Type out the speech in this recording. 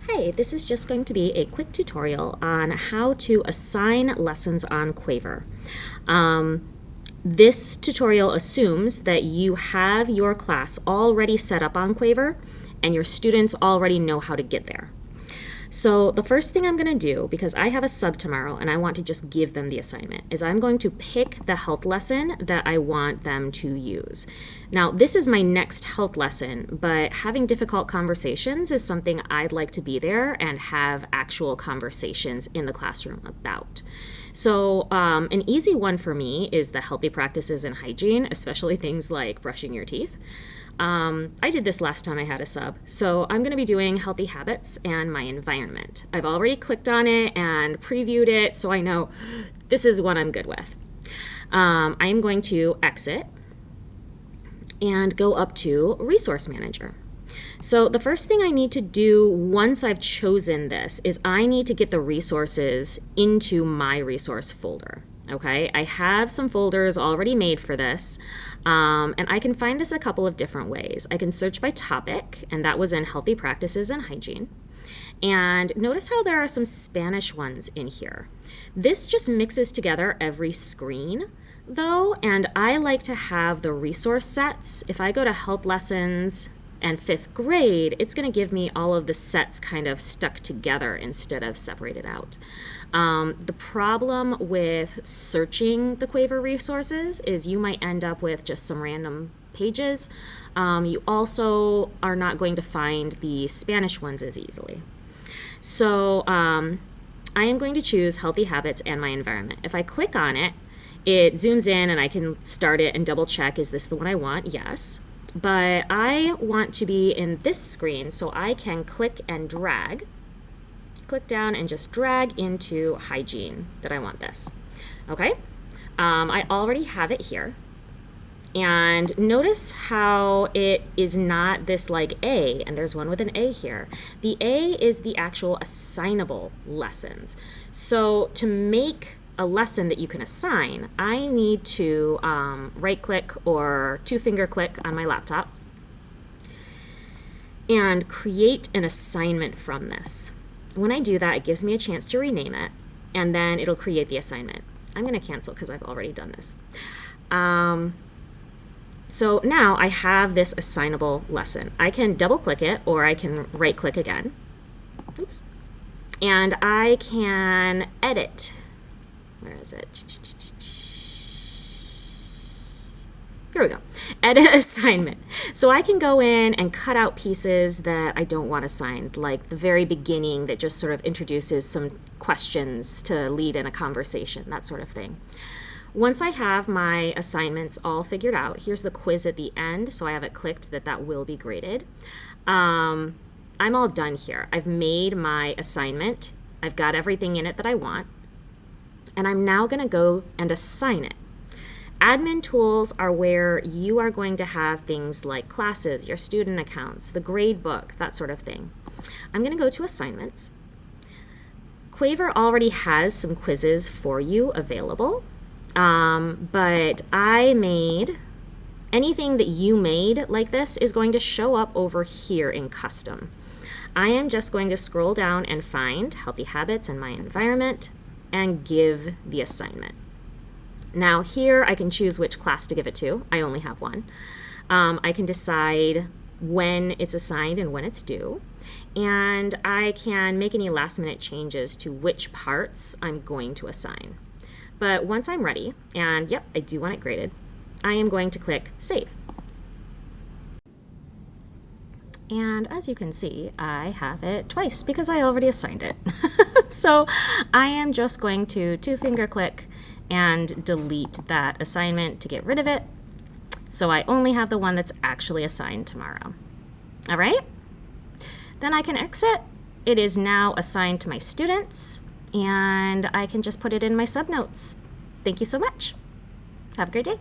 Hi, this is just going to be a quick tutorial on how to assign lessons on Quaver. This tutorial assumes that you have your class already set up on Quaver and your students already know how to get there. So the first thing I'm going to do, because I have a sub tomorrow and I want to just give them the assignment, is I'm going to pick the health lesson that I want them to use. Now, this is my next health lesson, but having difficult conversations is something I'd like to be there and have actual conversations in the classroom about. So an easy one for me is the healthy practices in hygiene, especially things like brushing your teeth. I did this last time I had a sub, so I'm going to be doing healthy habits and my environment. I've already clicked on it and previewed it, so I know this is what I'm good with. I am going to exit and go up to Resource Manager. So the first thing I need to do once I've chosen this is I need to get the resources into my resource folder. Okay, I have some folders already made for this, and I can find this a couple of different ways. I can search by topic, and that was in healthy practices and hygiene. And notice how there are some Spanish ones in here. This just mixes together every screen, though, and I like to have the resource sets. If I go to health lessons and 5th grade, it's going to give me all of the sets kind of stuck together instead of separated out. The problem with searching the Quaver resources is you might end up with just some random pages. You also are not going to find the Spanish ones as easily. So I am going to choose healthy habits and my environment. If I click on it, it zooms in and I can start it and double check, is this the one I want? Yes. But I want to be in this screen, so I can click and drag. Click down and just drag into hygiene that I want this. Okay, I already have it here. And notice how it is not this like A, and there's one with an A here. The A is the actual assignable lessons. So to make a lesson that you can assign, I need to right click or 2-finger click on my laptop and create an assignment from this. When I do that, it gives me a chance to rename it, and then it'll create the assignment. I'm going to cancel because I've already done this. So now I have this assignable lesson. I can double click it or I can right click again. Oops. And I can edit. Where is it? Here we go. Edit assignment. So I can go in and cut out pieces that I don't want assigned, like the very beginning that just sort of introduces some questions to lead in a conversation, that sort of thing. Once I have my assignments all figured out, here's the quiz at the end, so I have it clicked that will be graded. I'm all done here. I've made my assignment. I've got everything in it that I want. And I'm now going to go and assign it. Admin tools are where you are going to have things like classes, your student accounts, the grade book, that sort of thing. I'm going to go to assignments. Quaver already has some quizzes for you available, but I made anything that you made like this is going to show up over here in custom. I am just going to scroll down and find healthy habits and my environment and give the assignment. Now here I can choose which class to give it to. I only have one. I can decide when it's assigned and when it's due. And I can make any last minute changes to which parts I'm going to assign. But once I'm ready, and yep, I do want it graded, I am going to click Save. And as you can see, I have it twice because I already assigned it. So I am just going to 2-finger click and delete that assignment to get rid of it. So I only have the one that's actually assigned tomorrow. All right? Then I can exit. It is now assigned to my students, and I can just put it in my subnotes. Thank you so much. Have a great day.